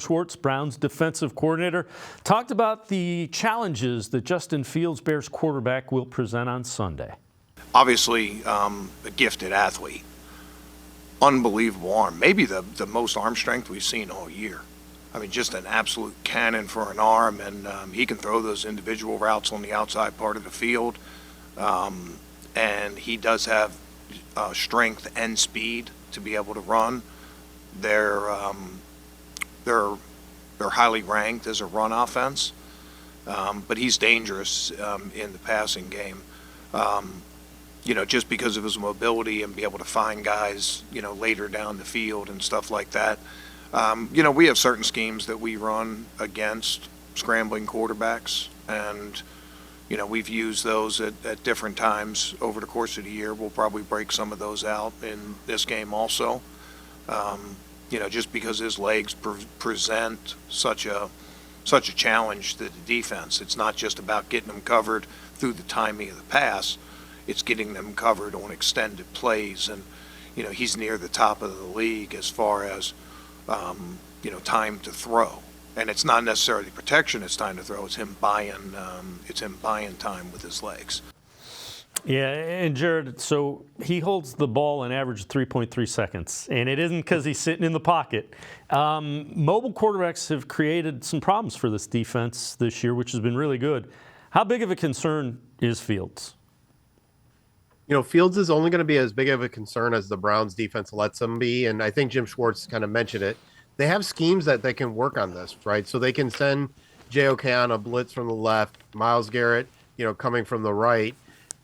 Schwartz, Browns defensive coordinator, talked about the challenges that Justin Fields, Bears quarterback, will present on Sunday. Obviously, a gifted athlete, unbelievable arm, maybe the most arm strength we've seen all year. I mean, just an absolute cannon for an arm, and he can throw those individual routes on the outside part of the field, and he does have strength and speed to be able to run. They're highly ranked as a run offense, but he's dangerous in the passing game. Just because of his mobility and be able to find guys, later down the field and stuff like that. We have certain schemes that we run against scrambling quarterbacks, and we've used those at different times over the course of the year. We'll probably break some of those out in this game also. Just because his legs present such a challenge to the defense. It's not just about getting them covered through the timing of the pass. It's getting them covered on extended plays, and he's near the top of the league as far as time to throw. And it's not necessarily protection; it's time to throw. It's him buying time with his legs. Yeah, and Jared, so he holds the ball an average of 3.3 seconds, and it isn't because he's sitting in the pocket. Mobile quarterbacks have created some problems for this defense this year, which has been really good. How big of a concern is Fields? Fields is only going to be as big of a concern as the Browns defense lets him be. And I think Jim Schwartz kind of mentioned it. They have schemes that they can work on this, right? So they can send JOK on a blitz from the left, Myles Garrett, coming from the right.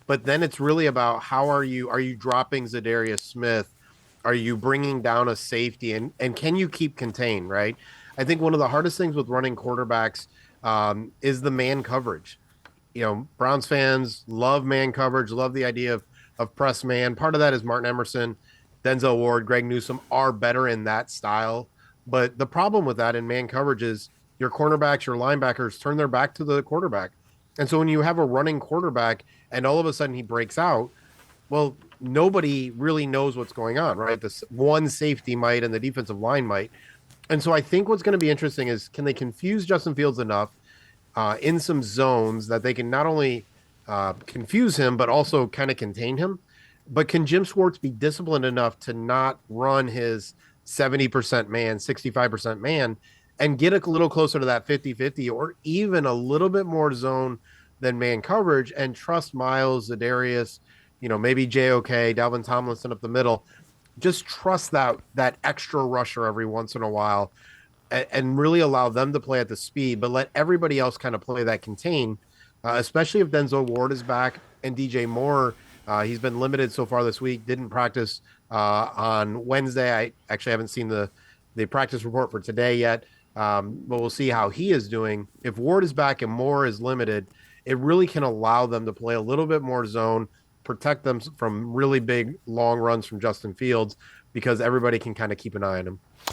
But then it's really about are you dropping Zadarius Smith? Are you bringing down a safety? And can you keep contained, right? I think one of the hardest things with running quarterbacks is the man coverage. Browns fans love man coverage, love the idea of press man. Part of that is Martin Emerson, Denzel Ward, Greg Newsome are better in that style. But the problem with that in man coverage is your cornerbacks, your linebackers turn their back to the quarterback. And so when you have a running quarterback and all of a sudden he breaks out, well, nobody really knows what's going on, right? This one safety might and the defensive line might. And so I think what's going to be interesting is, can they confuse Justin Fields enough in some zones that they can not only confuse him, but also kind of contain him? But can Jim Schwartz be disciplined enough to not run his 70% man, 65% man, and get a little closer to that 50-50 or even a little bit more zone than man coverage, and trust Myles, Zadarius, maybe JOK, Dalvin Tomlinson up the middle. Just trust that extra rusher every once in a while and really allow them to play at the speed, but let everybody else kind of play that contain, especially if Denzel Ward is back and DJ Moore. He's been limited so far this week, didn't practice on Wednesday. I actually haven't seen the practice report for today yet, but we'll see how he is doing. If Ward is back and Moore is limited, it really can allow them to play a little bit more zone, protect them from really big, long runs from Justin Fields, because everybody can kind of keep an eye on him.